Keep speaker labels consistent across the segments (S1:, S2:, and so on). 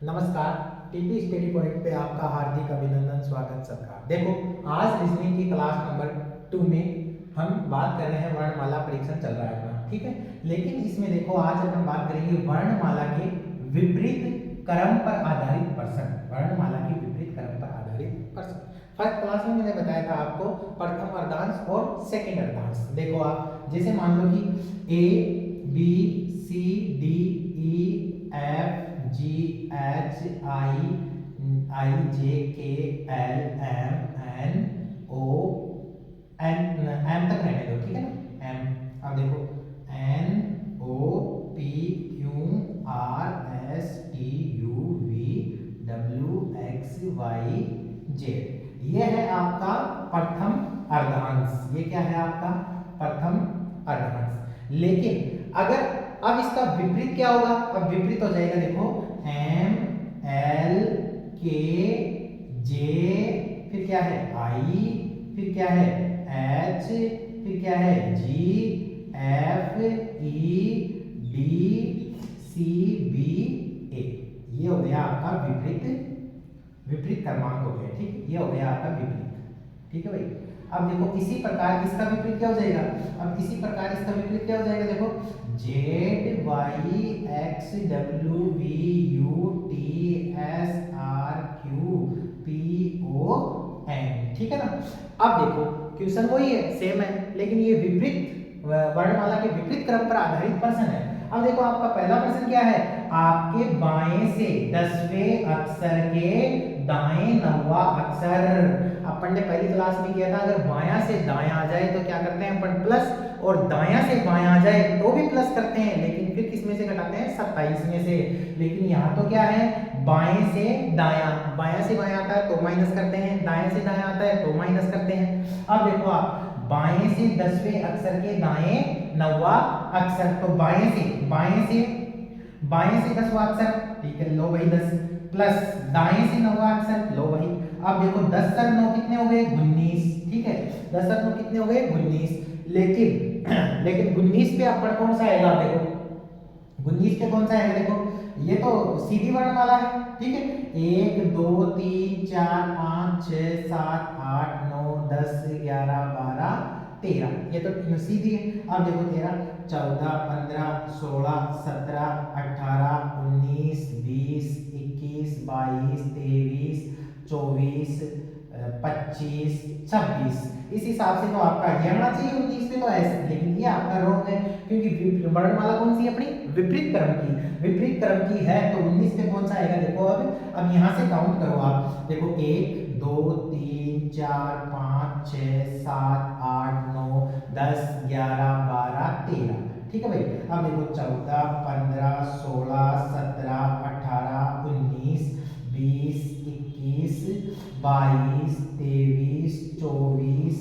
S1: नमस्कार। TP study point पे आपका हार्दिक अभिनंदन, स्वागत सत्कार। देखो, आज रीजनिंग की क्लास नंबर 2 में हम बात कर रहे हैं, वर्णमाला परीक्षण चल रहा है अपना, ठीक है। लेकिन इसमें देखो, आज अपन बात करेंगे वर्णमाला के विपरीत क्रम पर आधारित प्रश्न। वर्णमाला के विपरीत क्रम पर आधारित प्रश्न। फर्स्ट क्लास में मैंने बताया था आपको प्रथम अर्धांश और सेकंड अर्धांश। देखो, आप जैसे मान लो कि A B C D E F G H I J K L M N O M तक रहने दो, ठीक है ना। एम, अब देखो N O P Q R S T U V W X Y Z, ये है आपका प्रथम अर्धांश। ये क्या है आपका प्रथम अर्धांश। लेकिन अगर अब इसका विपरीत क्या होगा, अब विपरीत हो जाएगा, देखो एम एल के जे, फिर क्या है आई, फिर क्या है एच, फिर क्या है G F E D C B A. ये हो गया आपका विपरीत क्रमांक हो गया, ठीक। ये हो गया आपका विपरीत, ठीक है भाई। अब देखो इसी प्रकार इसका विपरीत क्या हो जाएगा, अब इसी प्रकार इसका विपरीत क्या हो जाएगा, देखो Z Y X W V U T S R Q P O N, ठीक है ना। अब देखो क्वेश्चन वही है, सेम है, लेकिन ये विपरीत वर्णमाला के विपरीत क्रम पर आधारित प्रश्न है। अब देखो आपका पहला प्रश्न क्या है, आपके बाएं से 10वें अक्षर के दाएं 9वां अक्षर। अपन ने पहली क्लास में किया था, अगर बायां से दायां आ जाए तो क्या करते हैं अपन प्लस, और दायां से बायां आ जाए तो भी प्लस करते हैं, लेकिन फिर किस में से घटाते हैं 27 में से। लेकिन यहाँ तो क्या है, बाएं से दायां, बायां से बायां आता है तो माइनस करते हैं, दाएं से दायां आता है तो माइनस करते हैं। अब देखो आप बाएं से 10वें अक्षर के दाएं 9वां अक्षर, तो बाएं से 10वां अक्षर, ठीक है, लो भाई 10, प्लस दाएं से 9वां अक्षर, लो भाई। अब देखो 10 और 9 कितने हो गए 19, ठीक है, 10 और 9 कितने हो गए 19। लेकिन 19 पे अपन कौन सा आएगा, देखो 19 पे कौन सा आएगा, देखो ये तो सीधी वर्णमाला है, ठीक है। 1 2 3 4 5 6 7 8 9 10 11 12 13, ये तो सीधी है। अब देखो 13 14 15 16 17 18 19 20 21 22 23 24 25 26, इस हिसाब से तो आपका ये आना चाहिए 19 पे, तो ऐसे, लेकिन ये आपका रॉन्ग है, क्योंकि वर्णमाला कौन सी है अपनी विपरीत क्रम की है, तो 19 पे कौन सा आएगा, देखो अब यहाँ से काउंट करो आप, देखो 1 2 3 4 5 6 7 8 9 10 11 12 13, ठीक है भाई। अब देखो 14 15 16 17 18 19 20 21 22 23 24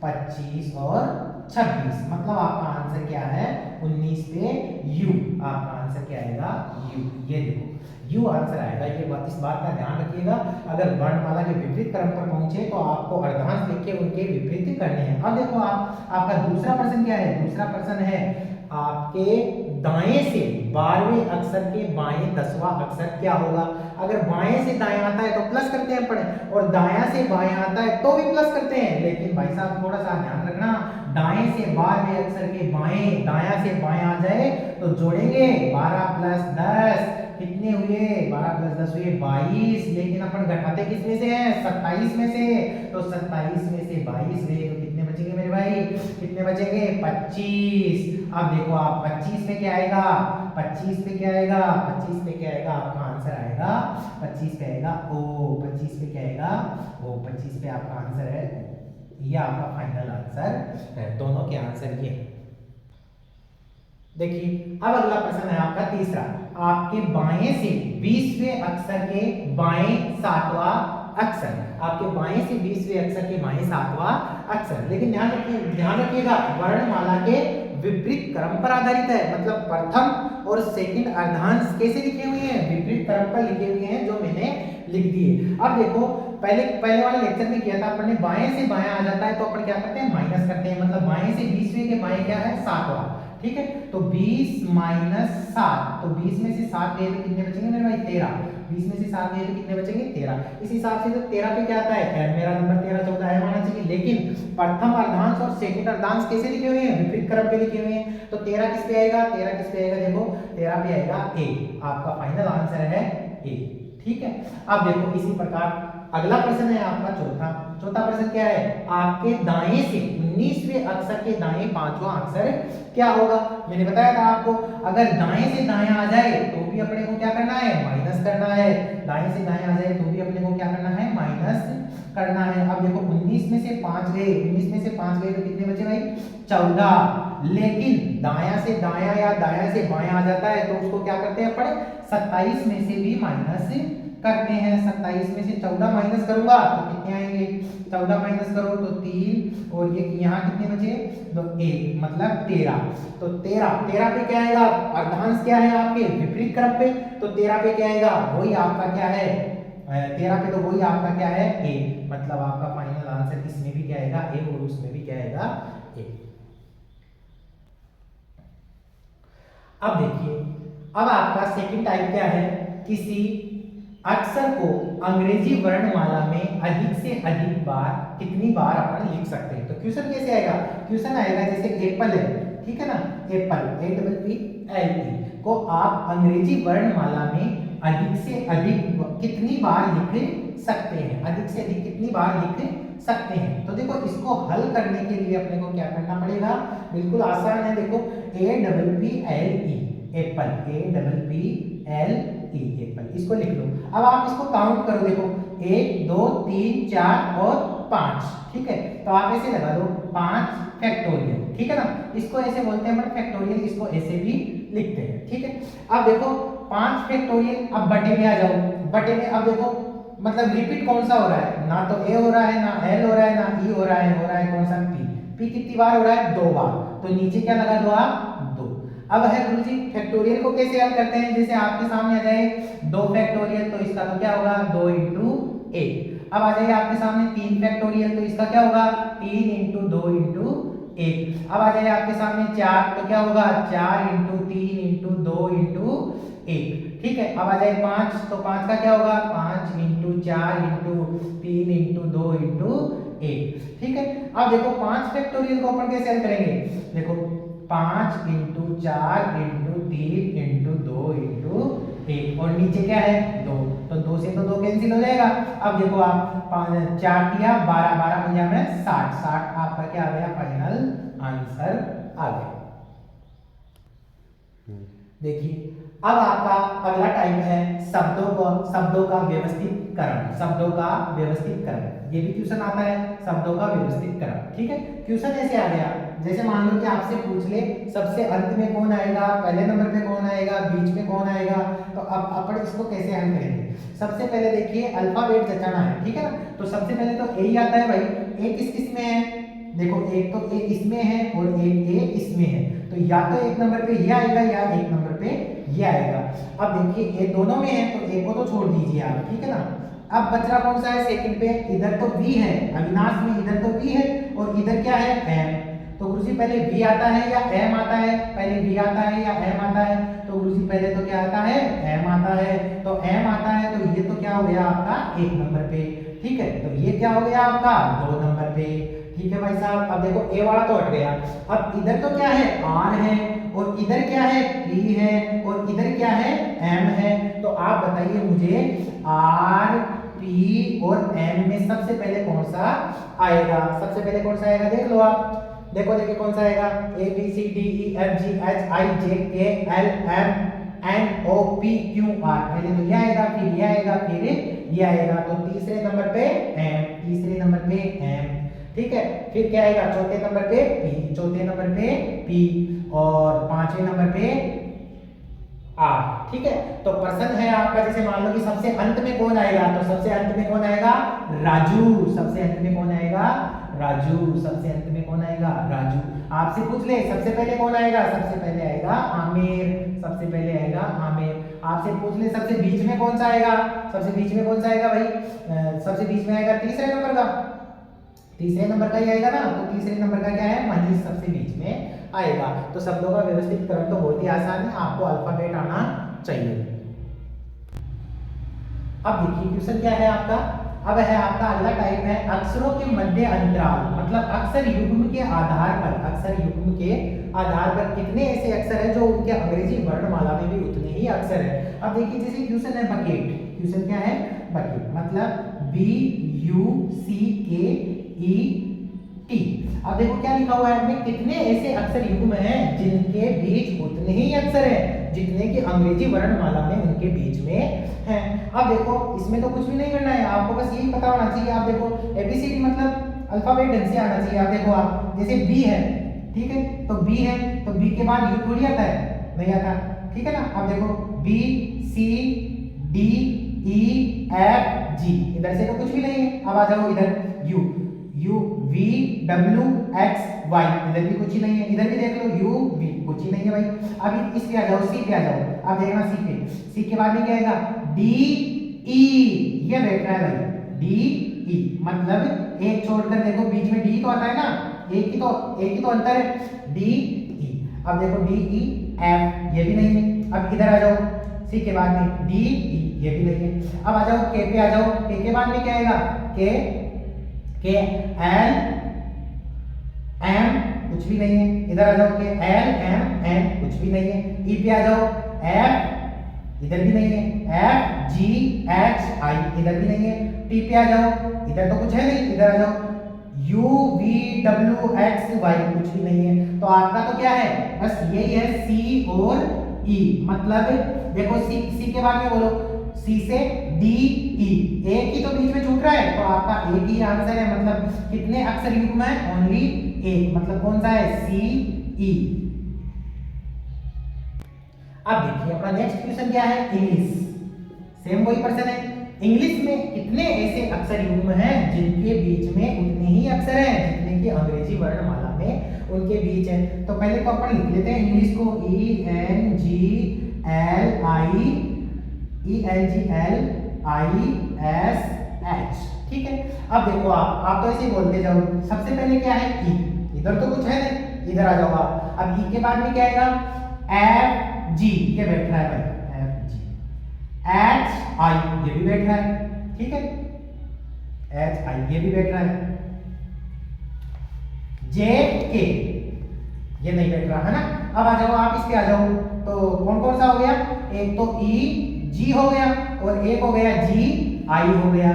S1: 25 और 26, मतलब आपका आंसर क्या है 19 पे यू, आपका आंसर क्या आएगा यू। ये देखो यू आंसर आएगा, ये बात, इस बात का ध्यान रखिएगा। अगर वर्णमाला के विपरीत क्रम पर पहुंचे तो आपको अर्धांश लिख के उनके विपरीत करने हैं। अब देखो आपका दूसरा प्रश्न क्या है, दूसरा प्रश्न है आपके दाएं से 12वें अक्षर के बाएं 10वां अक्षर क्या होगा। अगर बाएं से दाएं आता है तो प्लस करते हैं पढ़े, और दायां से बाएं आता है तो भी प्लस करते हैं, लेकिन भाई साहब थोड़ा सा ध्यान रखना, दाएं से 12वें अक्षर के बाएं, दायां से बाएं आ जाए तो जोड़ेंगे 12 प्लस 10 कितने हुए, 12 प्लस 10 हुए 22, लेकिन अपन घटाते किस में से हैं 27 में से, तो 27 में से 22 गए तो कितने बचेंगे मेरे भाई, कितने बचेंगे 25। अब देखो आप 25 पे क्या आएगा, 25 पे क्या आएगा, 25 पे क्या आएगा, आपका आंसर आएगा 25 पे आएगा ओ, 25 पे क्या आएगा ओ, 25 पे आपका आंसर है, ये आपका फाइनल आंसर है, दोनों के आंसर ये। देखिए अब अगला प्रश्न है आपका तीसरा, आपके बाएं से 20वें अक्षर के बाएं 7वां अक्षर, आपके बाएं से 20वें अक्षर के बाएं 7वां अक्षर, लेकिन ध्यान रखिएगा वर्णमाला के विपरीत क्रम पर आधारित है, मतलब प्रथम और सेकंड अर्धांश कैसे लिखे हुए हैं, विपरीत क्रम पर लिखे हुए हैं, जो मैंने लिख दिए। अब देखो पहले वाले लेक्चर में किया था अपन ने, बाएं से बायां आ जाता है तो अपन क्या करते हैं माइनस करते हैं, मतलब बाएं से 20वें के बाएं क्या है 7वां, ठीक है। तो 20 - 7, तो 20 में से 7 गए तो कितने बचेंगे मेरे भाई 13। 20 में से 7 गए तो कितने बचेंगे 13। इस हिसाब से तो 13 पे क्या आता है m, मेरा नंबर 13 14 m आना चाहिए। लेकिन प्रथम अर्धांश और सेकंड अर्धांश कैसे लिखे हुए हैं, विपरीत क्रम पे लिखे हुए हैं। तो 13 किस पे आएगा, 13 किस पे आएगा, देखो 13 पे आएगा a। आपका फाइनल आंसर है a। ठीक है, अब देखो इसी प्रकार अगला प्रश्न है आपका चौथा प्रश्न क्या है, आपके दाएं से 19वें अक्षर के दाएं पांचवा अक्षर क्या होगा। मैंने बताया था आपको, अगर दाएं से दाएं आ जाए तो भी अपने को क्या करना है, माइनस करना है। दाएं से दाएं आ जाए तो भी अपने को क्या करना है, माइनस करना है। अब देखो 19 में से 5 गए, 19 में से 5 गए तो कितने बचे भाई, 14। लेकिन दाया से दाया या दाया से बाया आ जाता है तो उसको क्या करते हैं अपन, 27 में से भी माइनस करते हैं। 27 में से 14 माइनस करूंगा तो कितने आएंगे, 14 माइनस करो तो 3 और ये यहाँ कितने बचे, तो 1 मतलब 13। तो 13 पे क्या आएगा, अर्धांश क्या है आपके विपरीत क्रम पे, तो 13 पे क्या आएगा, वही आपका क्या है 13 पे, तो वही आपका क्या है a। मतलब आपका फाइनल आंसर इसमें भी क्या आएगा a और उसमें भी क्या आएगा a। अब देखिए, अब आपका सेकंड टाइप क्या है, किसी अक्षर को अंग्रेजी वर्णमाला में अधिक से अधिक बार कितनी बार अपन लिख सकते हैं। तो क्वेश्चन कैसे आएगा, क्वेश्चन आएगा जैसे एप्पल है, ठीक है ना, एप्पल APPLE को आप अंग्रेजी वर्णमाला में अधिक से अधिक कितनी बार लिख सकते हैं, अधिक से अधिक कितनी बार लिख सकते हैं। तो देखो इसको हल करने के लिए अपने को क्या करना पड़ेगा, बिल्कुल आसान है। देखो APPLE एप्पल, APPLE एप्पल, इसको लिख लो। अब आप इसको काउंट करो, देखो 1 2 3 4 और 5, ठीक है। तो आप ऐसे लगा दो 5 फैक्टोरियल, ठीक है ना, इसको ऐसे बोलते हैं बट फैक्टोरियल इसको ऐसे भी लिखते हैं, ठीक है। अब देखो 5 फैक्टोरियल, अब बटे में आ जाओ, बटे में अब देखो मतलब रिपीट कौन सा हो रहा है, ना तो a हो रहा है, ना l हो रहा है, ना e हो रहा है कौन सा p कितनी बार हो रहा है, 2 बार। तो नीचे क्या लगा दो आप, 2। अब है गुरुजी फैक्टोरियल को कैसे हल करते हैं, जैसे आपके सामने आ जाए 2 फैक्टोरियल तो इसका तो क्या होगा 2 × 1। अब आ जाए आपके सामने 3 फैक्टोरियल तो इसका क्या होगा 3 × 2 × 1। अब आ जाए आपके सामने 4 तो क्या होगा 4 × 3 × 2 × 1, ठीक है। अब आ जाए 5 तो 5 का क्या होगा 5 × 4 × 3 × 2 × 1, ठीक है। अब देखो 5 फैक्टोरियल को अपन कैसे हल करेंगे, देखो 5 × 4 × 3 × 2 × 1 और नीचे क्या है 2, तो 2 से तो 2 कैंसिल हो जाएगा। अब देखो आप 4 किया 12 12 पंजा में 60 60 आपका क्या आ गया फाइनल आंसर आ गया। देखिए अब आपका अगला टाइप है शब्दों का व्यवस्थितकरण, शब्दों का व्यवस्थितकरण, ये भी क्वेश्चन आता है शब्दों का व्यवस्थितकरण, ठीक है। क्वेश्चन ऐसे आ गया, जैसे मान लो कि आपसे पूछ ले सबसे अंत में कौन आएगा, पहले नंबर पे कौन आएगा, बीच में कौन आएगा, तो अब अपन इसको कैसे हल करेंगे। सबसे पहले देखिए अल्फाबेट जचाना है, ठीक है ना। तो सबसे पहले तो ए ही आता है भाई, ए किस में है, देखो एक तो ए इसमें है और एक ए इसमें है, तो या तो एक नंबर पे ये आएगा या एक नंबर पे ये आएगा। अब देखिए ए दोनों में है तो ए को तो छोड़ दीजिए आप, ठीक है ना। अब बच रहा कौन सा है सेकंड पे, इधर तो वी है, अविनाश में इधर तो वी है और इधर क्या है एम। तो गुरुजी पहले वी आता है या एम आता है, पहले वी आता है या एम आता है, तो गुरुजी पहले तो क्या आता है एम आता है। तो एम आता है तो ये तो क्या हो गया आपका एक नंबर पे, ठीक है। तो ये क्या हो गया आपका 2 नंबर पे, ठीक है भाई साहब। अब देखो ए वाला तो हट गया, अब इधर तो क्या है आर है और इधर क्या है पी है और इधर क्या है एम है। तो आप बताइए मुझे आर पी और एम में सबसे पहले कौन सा आएगा, सबसे पहले कौन सा आएगा देख लो आप, देखो देखिए कौन सा आएगा A B C D E F G H I J K L M N O P Q R, पहले तो ये आएगा फिर ये आएगा फिर ये आएगा। तो तीसरे नंबर पे एम, तीसरे नंबर पे एम, ठीक है। फिर क्या आएगा चौथे नंबर पे पी, चौथे नंबर पे पी और पांचवें नंबर पे आर, ठीक है। तो प्रश्न है आपका जैसे मान लो कि सबसे अंत में कौन आएगा, तो सबसे अंत में कौन आएगा राजू, सबसे अंत में कौन आएगा राजू, सबसे अंत में कौन आएगा राजू। आपसे पूछ ले सबसे पहले कौन आएगा, सबसे पहले आएगा आमिर, सबसे पहले आएगा आमिर। आपसे पूछ ले सबसे बीच में कौन सा आएगा, सबसे बीच में कौन सा आएगा भाई, सबसे बीच में आएगा तीसरे नंबर का, तीसरे नंबर का ही आएगा ना। तो तीसरे नंबर का क्या है मनीष सबसे बीच में आएगा। तो शब्दों का व्यवस्थित करण तो बहुत ही आसान है, आपको अल्फाबेट आना चाहिए। अब देखिए क्वेश्चन क्या है आपका, अब है आपका अगला टाइप है अक्षरों के मध्य अंतराल, मतलब अक्षर युग्म के आधार पर, अक्षर युग्म के आधार पर कितने ऐसे अक्षर हैं जो उनके अंग्रेजी वर्णमाला में भी उतने ही अक्षर हैं। अब देखिए जैसे क्वेश्चन है बकेट, क्वेश्चन क्या है बकेट, मतलब BUCKET। अब देखो क्या लिखा हुआ है में कितने ऐसे अक्षर युग्म हैं जिनके बीच उतने ही अक्षर हैं जितने की अंग्रेजी वर्णमाला में उनके बीच में है। अब देखो इसमें तो कुछ भी नहीं करना है, आपको बस यही पता होना चाहिए। आप देखो ABCD मतलब अल्फाबेट ढंग से आना चाहिए। आप देखो आप जैसे B है, ठीक है, तो B है तो B के बाद U थोड़ी आता है, नहीं आता, ठीक है ना। अब देखो B C D E F G, इधर से तो कुछ भी नहीं है। अब आ जाओ इधर U V W X Y, इधर भी कुछ ही नहीं है। इधर भी देख लो U V, कुछ ही नहीं है भाई। अब इस पे आ जाओ, C पे आ जाओ। अब देखना C पे, C के बाद में क्या आएगा D E, ये बैठ रहा है भाई D E, मतलब एक छोड़कर देखो बीच में D तो आता है ना, एक ही तो अंतर है D E। अब देखो D E F, ये भी नहीं है। अब इधर आ जाओ C के बाद में D E, ये भी नहीं है। अब आ जाओ K पे आ जाओ, K के बाद में क्या आएगा K L M, कुछ भी नहीं है। इधर आ जाओ L M N, कुछ भी नहीं है। E पे आ जाओ F, इधर भी नहीं है। F G H I, इधर भी नहीं है। T पे आ जाओ, इधर तो कुछ है नहीं। इधर आ जाओ U V W X Y, कुछ भी नहीं है। तो आपका तो क्या है, बस यही है C और E। मतलब देखो C के बाद में बोलो C से D E, एक ही तो बीच में छूट रहा है, तो आपका एक ही आंसर है। मतलब कितने अक्षर युग्म है, ओनली एक, मतलब कौन सा है C E। अब देखिए अपना नेक्स्ट क्वेश्चन क्या है, इंग्लिश, सेम वही प्रश्न है। इंग्लिश में कितने ऐसे अक्षर युग्म हैं जिनके बीच में उतने ही अक्षर हैं जितने की अंग्रेजी वर्णमाला में उनके बीच है। तो पहले तो अपन लिख लेते हैं इंग्लिश को ENGLISH, ठीक है। अब देखो आप तो ऐसे ही बोलते जाओ। सबसे पहले क्या है ई, इधर तो कुछ है नहीं, इधर आ जाओ आप। अब ई के बाद में क्या आएगा FG, ये बैठ रहा है भाई FG। HI, ये भी बैठ रहा है, ठीक है, HI ये भी बैठ रहा है। JK, ये नहीं बैठ रहा है ना। अब आ जाओ आप इस पे आ जाओ, तो कौन कौन सा हो गया, एक तो EG हो गया और एक हो गया GI हो गया,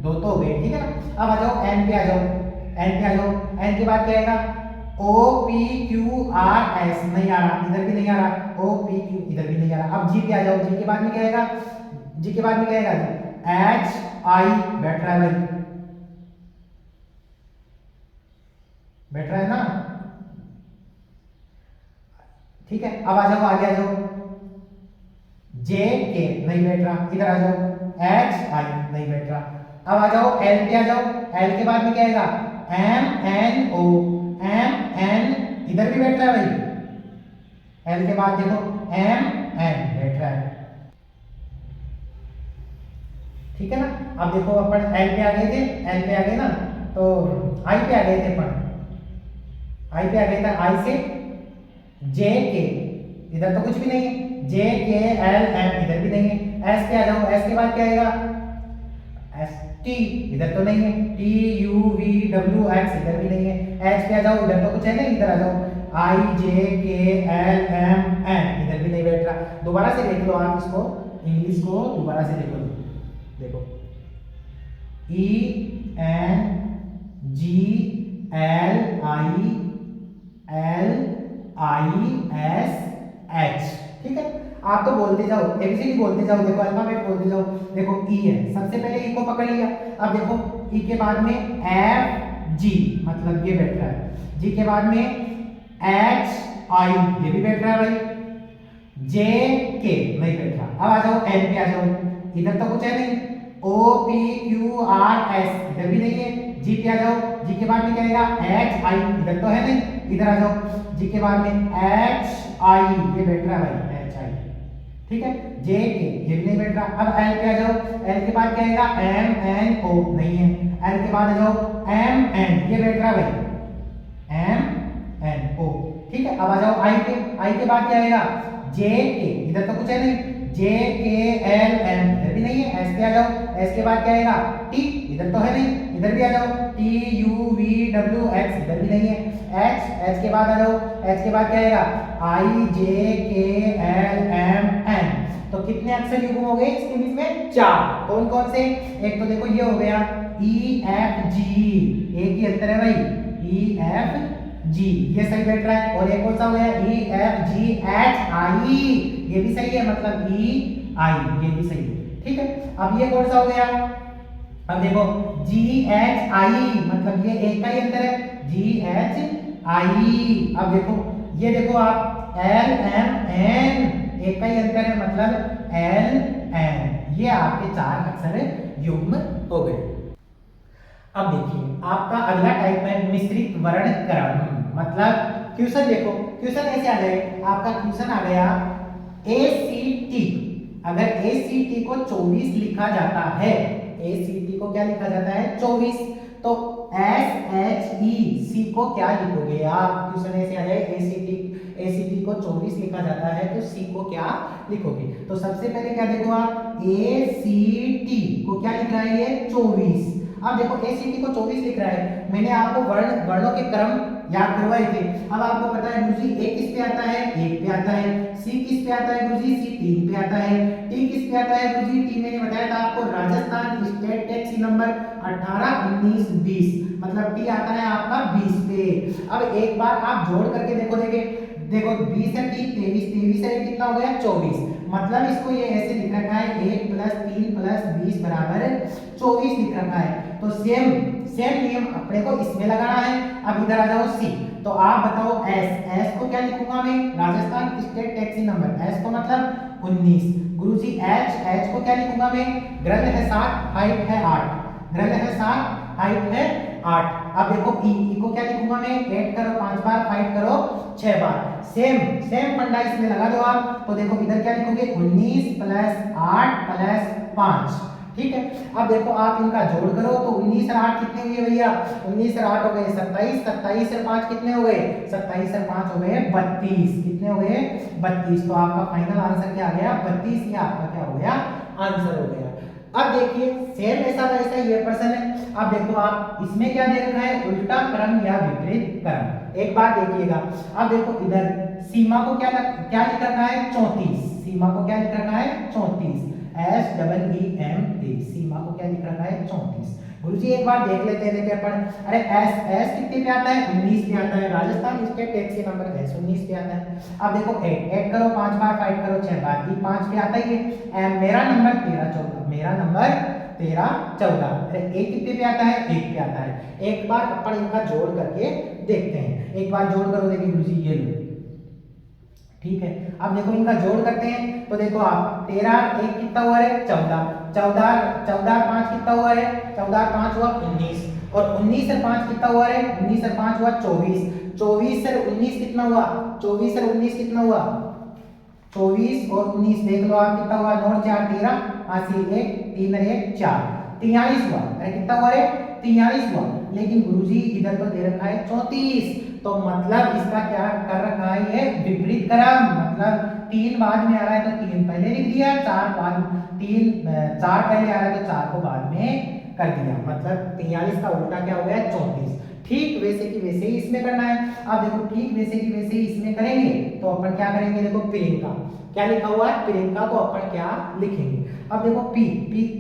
S1: दो तो हो गए, ठीक है ना। अब आ जाओ N पे आ जाओ, N पे आ जाओ। N के बाद क्या आएगा OPQRS, नहीं आ रहा, इधर भी नहीं आ रहा, OPQ इधर भी नहीं आ रहा। अब G पे आ जाओ, G के बाद में क्या आएगा, G के बाद में क्या आएगा HI, बैठ रहा है भाई, बैठ रहा है ना, ठीक है। अब आ जाओ आगे आ जाओ JK, नहीं बैठ रहा, इधर आ जाओ HI, नहीं बैठ रहा। अब आ जाओ L पे आ जाओ, L के बाद में क्या आएगा MNO, MN इधर भी बैठ रहा है भाई। L के बाद देखो MN बैठ रहा है, ठीक है ना। अब देखो अपन L पे आ गए थे, L पे आ गए ना, तो I पे आ गए थे अपन, I पे आ गए थे, I से JK, इधर तो कुछ भी नहीं है। JKLM, इधर भी नहीं है। S पे आ जाओ, S के बाद क्या आएगा ST, इधर तो नहीं है। TUVWX, इधर भी नहीं है। H पे आ जाओ, इधर तो कुछ है नहीं, इधर आ जाओ IJKLMN, इधर भी नहीं बैठ रहा। दोबारा से देख लो आप इसको, इंग्लिश को दोबारा से देखो, देखो ENGLISH, ठीक है। आप तो बोलते जाओ, एबीसीडी बोलते जाओ, देखो अल्फाबेट बोलते जाओ। देखो ई है, सबसे पहले ई को पकड़ लिया। अब देखो ई के बाद में FG, मतलब ये बैठ रहा है। जी के बाद में HI, ये भी बैठ रहा है भाई। JK नहीं बैठ रहा। अब आ जाओ N पे आ जाओ, इधर तो कुछ है नहीं। OPQRS, इधर भी नहीं है। G पे आ जाओ, G के बाद में क्या आएगा HI, इधर तो है नहीं, इधर आ जाओ। G के बाद में HI, ये बैठ रहा है भाई HI, ठीक है। JK, ये भी नहीं बैठ रहा। अब L पे आ जाओ, L के बाद क्या आएगा MNO, नहीं है। L के बाद आ जाओ MN, ये बैठ रहा है भाई MNO, ठीक है। अब आ जाओ I पे, I के बाद क्या आएगा JK, इधर तो कुछ है नहीं। JKLM, इधर भी नहीं है। S पे आ जाओ, एस के बाद क्या आएगा टी, इधर तो है नहीं, इधर भी आ जाओ, T U V W x, इधर भी नहीं है, एच, एच के बाद आ जाओ, एच के बाद क्या आएगा आई J K L M N. तो कितने अक्षर युग्म हो गए इसके बीच में, चार। कौन कौन से, एक तो देखो ये हो गया ई एफ जी, एक ही अंतर है भाई, ई एफ जी, ये सही बैठ रहा है। और एक कौन सा हो गया ई एफ जी एच आई, ये भी सही है, मतलब ई आई, ये भी सही है, ठीक है। अब ये कौन सा हो गया, अब देखो जी एच आई, मतलब ये एक का ही अंतर है, जी एच आई। अब देखो ये देखो आप एल एम एन, एक का ही अंतर है, मतलब एल एन। ये आपके चार अक्षर युग्म हो गए। अब देखिए आपका अगला टाइप है मिश्रित वर्ण क्रम, मतलब क्वेश्चन देखो, क्वेश्चन ऐसे आ जाए, आपका क्वेश्चन आ गया ACT, अगर ACT को 24 लिखा जाता है, ACT को क्या लिखा जाता है 24, तो SHEC को क्या लिखोगे आप, क्वेश्चन ऐसे आ जाए ACT को 24 लिखा जाता है तो C को क्या लिखोगे। तो सबसे पहले क्या देखो आप, ACT को क्या लिख रहा है ये 24। अब देखो ACT को 24 लिख रहा है, मैंने आपको वर्णों के क्रम याद करवाए थे। अब आपको पता है गुरुजी A किस पे आता है, 1 पे आता है, C किस पे आता है गुरुजी, C 3 पे आता है, T किस पे आता है गुरुजी, T मैंने बताया था आपको राजस्थान स्टेट टैक्सी नंबर 18 19 20, मतलब T आता है आपका 20 पे। अब एक बार आप जोड़ करके देखो, देखो 20 है 23, 23 है कितना हो गया 24, मतलब इसको ये ऐसे लिख रखा है 1 + 3 + 20 = 24 लिख रखा है। तो सेम नियम अपने को इसमें लगाना है। अब इधर आ जाओ सी, तो आप बताओ एस को क्या लिखूंगा मैं, Rajasthan state taxi number, S को मतलब 19। गुरुजी एच को क्या लिखूंगा मैं, ग्रंथ है 7 हाइट है 8, ग्रंथ है 7 हाइट है 8। अब देखो ई को क्या लिखूंगा मैं, 8 करो 5 बार, फाइट करो 6 बार, सेम फंडा इसमें लगा दो आप। तो देखो इधर क्या लिखोगे 19 + 8 + 5, ठीक है। अब देखो आप इनका जोड़ करो तो 19 और 8 कितने हुए भैया, 19 और 8 हो गए 27, 27 और 5 कितने हो गए, 27 और 5 हो गए 32, कितने हो गए 32। तो आपका फाइनल आंसर क्या आ गया 32, ये आपका क्या हो गया आंसर हो गया। अब देखिए सेम ऐसा वैसा ये प्रश्न है। अब देखो आप इसमें क्या दे रखा है, उल्टा क्रम या विपरीत क्रम। एक बार देखिएगा, अब देखो इधर सीमा को क्या लिख रखा है 34, सीमा को क्या लिख रखा है 34, SEEMA, सीमा को क्या लिख रखा है 34। गुरुजी एक बार देख लेते हैं अपन, अरे एस कितने पे आता है 19 पे आता है, Rajasthan state taxi number S 19 पे आता है। अब देखो ऐड करो 5 बार, फाइट करो 6 बार, ये 5 पे आता ही है। मेरा नंबर 13 14, मेरा नंबर 13 14, अरे ए कितने पे आता है 1 पे आता है। एक बार अपन इनका जोड़ करके देखते हैं, एक बार जोड़ करो, देखिए गुरुजी ये लो, ठीक है। अब देखो इनका जोड़ करते हैं तो देखो आप 13 1 कितना हुआ है 14, 14 5 कितना हुआ है, 14 5 हुआ 19, और 19 से 5 कितना हुआ है, 19 से 5 हुआ 24, 24 से 19 कितना हुआ, 24 से 19 कितना हुआ 24 और 19 देख लो आप कितना हुआ, 9 4 13, 1 3 1 4 43 हुआ, अरे कितना हुआ है 43 हुआ। लेकिन गुरुजी इधर तो दे रखा है 34, तो मतलब इसका क्या कर रखा है ये विपरीत क्रम, मतलब 3 बाद में आ रहा है तो 3 पहले लिख दिया, 4 पहले आ रहा है तो 4 को बाद में कर दिया, मतलब 43 का उल्टा क्या हो गया 34। ठीक वैसे की वैसे ही इसमें करना है। अब देखो ठीक वैसे की वैसे ही इसमें करेंगे तो अपन क्या करेंगे, देखो प्रियंका क्या लिखा हुआ है, प्रियंका को अपन क्या लिखेंगे। अब देखो पी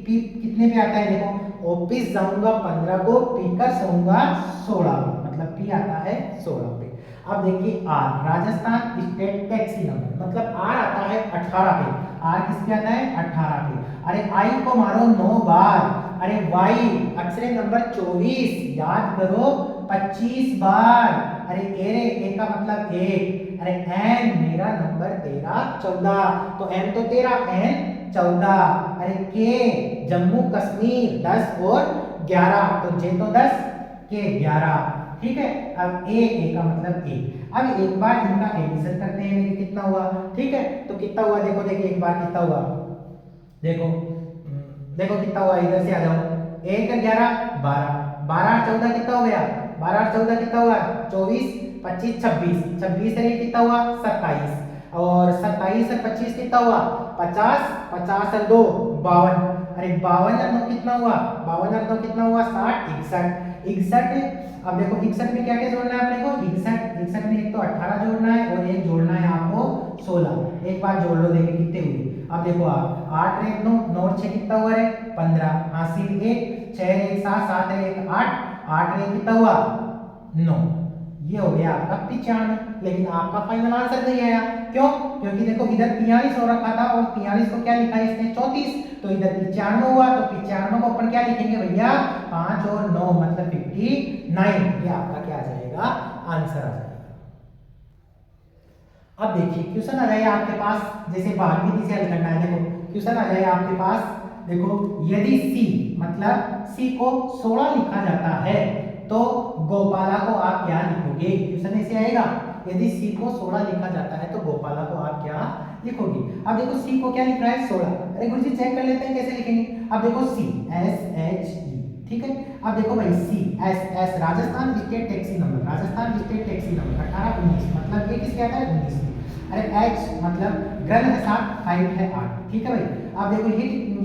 S1: कितने पे आता है, देखो ऑफिस जाऊंगा 15 को, पी कर सोऊंगा 16, मतलब पी आता है 16 पे। अब देखिए R, Rajasthan state taxi number, मतलब आर आता है 18 पे, आर किस पे आता है 18 पे। अरे आई को मारो 9 बार, अरे वाई अक्षर नंबर 24 याद करो 25 बार, अरे ए का मतलब 1, अरे एन मेरा नंबर 13 14, तो एन तो 13 एन 14, अरे के जम्मू कश्मीर 10 और 11, तो जे तो 10 के 11, ठीक है। अब ए का मतलब ए। अब एक बार इनका एडिशन करते हैं, देखिए कितना हुआ, ठीक है। तो कितना हुआ देखो, देखिए एक बार कितना हुआ, देखो कितना हुआ, इधर से आ जाओ, 1 11 12, 12 14 कितना हो गया, 12 14 कितना हुआ 24 25 26, 26 से कितना हुआ 27, और 27 से 25 कितना हुआ 50, 50 और 2 52, अरे 52 और 9 कितना हुआ, 52 और 9 कितना हुआ 60, 61, 61। अब देखो 61 में क्या क्या जोड़ना है अपने को, 61 में एक तो 18 जोड़ना है और एक जोड़ना है आपको 16। एक बार जोड़ लो, देखिए कितने हुए। अब देखो आप 8 रे 9, 9 और 6 कितना हुआ रे 15, हासिल 1, 6 रे 7, 7 रे 1 8, 8 रे कितना हुआ 9। ये हो गया आपका 95। लेकिन आपका फाइनल आंसर नहीं आया, क्यों? क्योंकि देखो इधर 43 हो रखा था और 43 को क्या लिखा है इसने 34, तो इधर 95 हुआ, तो 95 को अपन क्या लिखेंगे भैया 5 और 9 मतलब 59। ये आपका क्या आ जाएगा, आंसर आ जाएगा। अब देखिए क्वेश्चन आ जाएगा आपके पास, जैसे भाग विधि से हल करना है। देखो क्वेश्चन आ जाएगा आपके पास, देखो यदि C मतलब C को 16 लिखा जाता है तो गोपाला को आप क्या लिखोगे। क्वेश्चन ऐसे आएगा, यदि C को 16 लिखा जाता है तो गोपाला को आप क्या लिखोगे। अब देखो C को क्या लिख रहा है 16, अरे गुरुजी चेक कर लेते हैं कैसे लिखेंगे। अब देखो C SHE, ठीक है। अब देखो भाई S Rajasthan state taxi number, Rajasthan state taxi number 1819 मतलब ये किसके आता है 19। अरे H मतलब ग्रंथ है 7, हाइट है 8, ठीक है भाई। अब देखो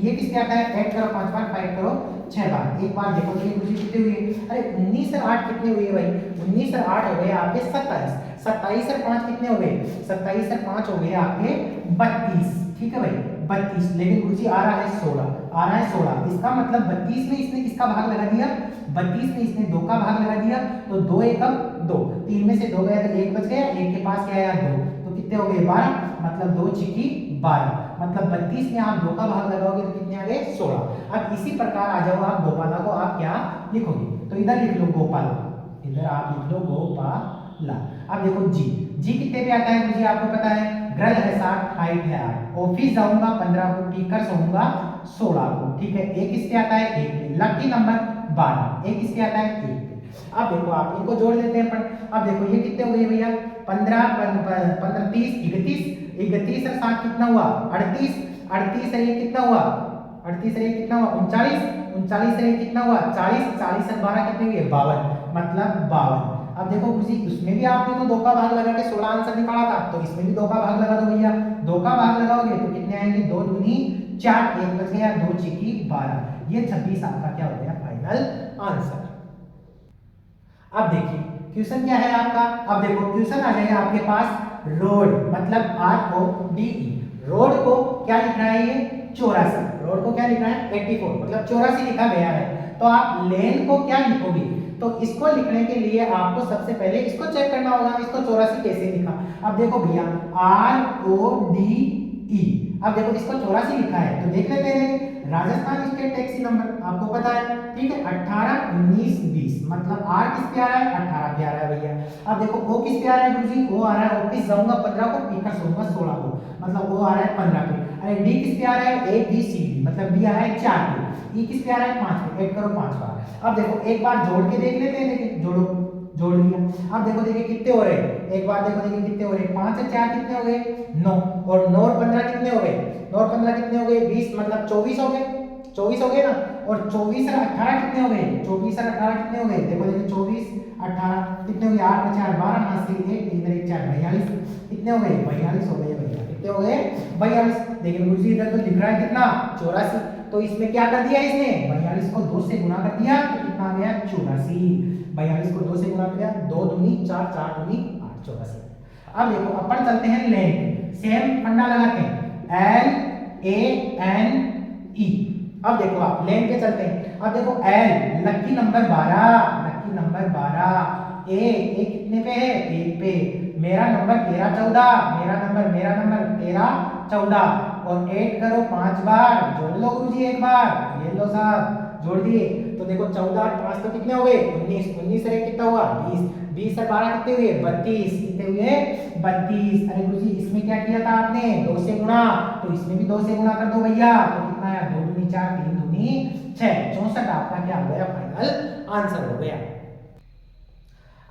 S1: ये किसके आता है, ऐड करो 5 बार, फाइट करो 6 बार। एक बार देखो तो ये कुछ कितने हुए, अरे 19 और 8 कितने हुए भाई, 19 और 8 हो गए आपके 27, 27 और 5 कितने हो गए, 27 और 5 हो गए आपके 32, ठीक है भाई 32। लेकिन गुरुजी आ रहा है 16, आ रहा है 16, इसका मतलब 32 में इसने किसका भाग लगा दिया, 32 में इसने 2 का भाग लगा दिया, तो 2 एकम 2, 3 में से 2 गया तो 1 बच गया, 1 के पास क्या आया 2, तो कितने हो गए 12, मतलब 2 छिकी 12, मतलब 32 में आप 2 का भाग लगाओगे तो कितने आ गए 16। अब इसी प्रकार आ जाओ आप गोपाला को आप क्या लिखोगे, तो इधर लिख लो गोपाला, इधर आप लिख लो गोपाला। अब देखो जी कितने पे आता है मुझे आपको पता है, ग्रल है 7, हाइट है 8, ऑफिस जाऊंगा 15 को, टीकर सोऊंगा 16 को, ठीक है। एक किसके आता है 1 पे, लकी नंबर 12, एक किसके आता है 1 पे। अब देखो आप इनको जोड़ लेते हैं अपन। अब देखो ये कितने हो गए भैया 15 15 30 31, 31 और 7 कितना हुआ 38, 38 और ये कितना हुआ 38 और ये कितना हुआ 39, 39 और ये कितना हुआ 40, 40 और 12 कितने हुए 52, मतलब 52। अब देखो गुरुजी उसमें भी आपने तो 2 का भाग लगा के 16 आंसर निकाला था, तो इसमें भी 2 का भाग लगा दो भैया, 2 का भाग लगाओगे तो कितने आएंगे 2 दूनी 4, 1 बच गया 2 छिकी 12, ये 26 आपका क्या हो गया फाइनल आंसर। अब देखिए क्वेश्चन क्या है आपका, अब देखो क्वेश्चन आ जाएगा आपके पास रोड मतलब RODE, रोड को क्या लिख रहा है ये 84, रोड को क्या लिख रहा है 84 मतलब 84 लिखा गया है, तो आप लेन को क्या लिखोगे। तो इसको लिखने के लिए आपको सबसे पहले इसको चेक करना होगा, इसको 84 कैसे लिखा। अब देखो भैया RODE, अब देखो इसको 84 लिखा है तो देख लेते हैं राजस्थान स्टेट टैक्सी नंबर आपको पता है, ठीक है 18 19 20 मतलब R किस पे आ रहा है 18 पे आ रहा है भैया। अब देखो O किस पे आ रहा है गुरुजी, O आ रहा है ऑफिस जाऊंगा 15 को, पीकर सोऊंगा 16 को, मतलब O आ रहा है 15 पे। अरे D किस पे आ रहा है ABCD मतलब D आ रहा है 4 पे, E किस पे आ रहा है 5 पे, ऐड करो 5 बार। अब देखो एक बार जोड़ के देख लेते हैं, देखिए जोड़ो, जोड़ लिया। अब देखो देखिए कितने हो रहे हैं, एक बार देखो देखिए कितने हो रहे हैं 5 और 4 कितने हो गए 9, और 9 और 15 कितने हो गए 9 और 15 कितने हो गए 20 मतलब 24 हो गए, 24 हो गए ना। और 24 और 18 कितने हो गए 24 और 18 कितने हो गए, देखो देखिए 24 18 कितने हो गए 8 में 4 12 हाथ से 1 इधर 1 4 42 कितने हो गए 42 हो गए भैया, कितने हो गए 42। लेकिन गुरुजी इधर तो लिख रहा है कितना 84, तो इसमें क्या कर दिया इसने 42 को 2 से गुणा कर दिया तो कितना आ गया 84, 42 को 2 से गुणा कर दिया 2 दूनी 4 4 दूनी 8 84। अब देखो अपन चलते हैं लेन, सेम फंडा लगाते हैं LANE। अब देखो आप लेन पे चलते हैं। अब देखो L lucky number 12, lucky number 12, ए कितने पे है 1 पे, मेरा नंबर 13 14, मेरा नंबर 13 14, और ऐड करो 5 बार, जोड़ लो गुरुजी एक बार, ये लो साहब जोड़ दिए। तो देखो 14 और 5 तो कितने हो गए 19, 19 से कितना हुआ 20, 20 और 12 कितने हुए 32, कितने हुए 32। अरे गुरुजी इसमें क्या किया था आपने 2 से गुणा, तो इसमें भी 2 से गुणा कर दो भैया, तो कितना आया 2 दूनी 4 3 दूनी 6, 64 आपका क्या हो गया फाइनल आंसर हो गया।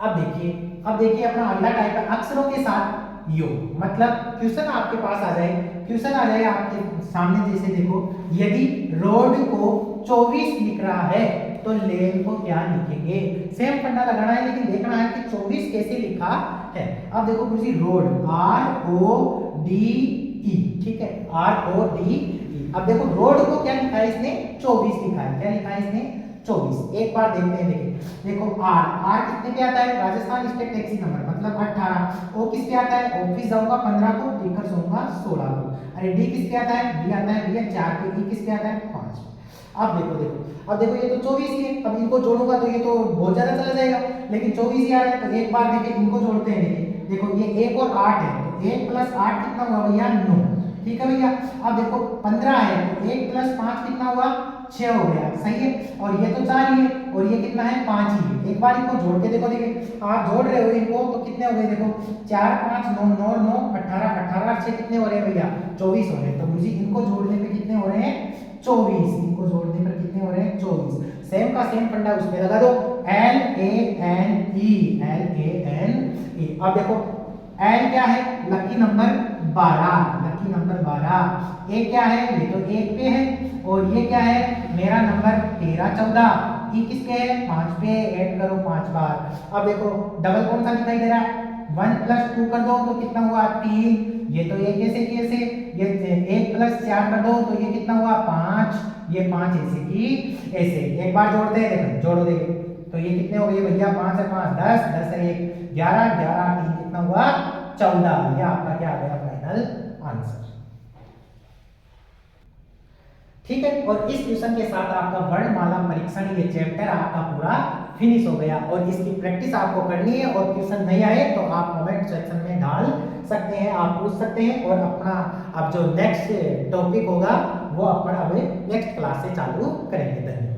S1: अब देखिए अपना अगला टाइप है अक्षरों के साथ योग, मतलब क्वेश्चन आपके पास आ जाए, क्वेश्चन आ जाए आपके सामने, जैसे देखो यदि रोड को 24 लिख रहा है तो लेन को क्या लिखेंगे। सेम फंडा लगाना है लेकिन देखना है कि 24 कैसे लिखा है। अब देखो गुरुजी रोड RODE, ठीक है RODE। अब देखो रोड को क्या लिखा है इसने 24 लिखा है। क्या लिखा है इसने? 24। एक बार देखते हैं, देखिए देखो आर, आर कितने पे आता है? राजस्थान स्टेट टैक्सी नंबर मतलब 18। ओ किस पे आता है? ऑफिस जाऊंगा 15 को, लेकर सोऊंगा 16 को। अरे डी किस पे आता है? डी आता है भैया 4 पे। ई किस पे आता है? 5। अब देखो देखो, अब देखो ये तो 24 ही है। अब इनको जोड़ूंगा तो ये तो बहुत ज्यादा चला जाएगा, लेकिन 24 ही आ रहा है। तो एक बार देखिए इनको जोड़ते हैं। देखिए देखो ये 1 और 8 है, तो 1 प्लस 8 कितना हुआ भैया? 9। ठीक है भैया। अब देखो 15 है, तो 1 प्लस 5 कितना हुआ? 6 हो गया। सही है। और ये तो 4 ही है, और ये कितना है? 5 ही है। एक बार इनको जोड़ के देखो, देखिए आप जोड़ रहे हो इनको तो कितने हो गए? देखो 4 5 9 9 9 18 18 6 कितने हो रहे हैं भैया? 24 हो रहे हैं। तो मुझे इनको जोड़ने पे कितने हो रहे हैं? 24। इनको जोड़ने पर कितने हो रहे हैं? 24। सेम का सेम फंडा उसमें लगा दो, L A N E, L A N E। अब देखो L क्या है? Lucky number 12, lucky number 12। ए क्या है? ये तो 1 पे है, और ये क्या है? मेरा नंबर 13 14। ई किसके है? 5 पे। ऐड करो 5 बार। अब देखो डबल कौन सा दिखाई दे रहा है? 1 प्लस 2 कर दो तो कितना हुआ? 3। ये तो एक ऐसे की ऐसे, ये 1 प्लस 4 कर दो तो ये कितना हुआ? 5। ये 5 ऐसे की ऐसे। एक बार जोड़ते हैं, देखो जोड़ो, देखो तो ये कितने हो गए भैया? 5 है 5 10, 10 है 1 11, 11 3 कितना हुआ? 14। ये आपका क्या आ गया? Final answer. ठीक है। और इस क्वेश्चन के साथ आपका वर्णमाला परीक्षण ये चैप्टर आपका पूरा फिनिश हो गया। और इसकी प्रैक्टिस आपको करनी है, और क्वेश्चन नहीं आए तो आप कमेंट सेक्शन में डाल सकते हैं, आप पूछ सकते हैं। और अपना अब जो नेक्स्ट टॉपिक होगा वो अपन अब नेक्स्ट क्लास से चालू करेंगे। धन्यवाद।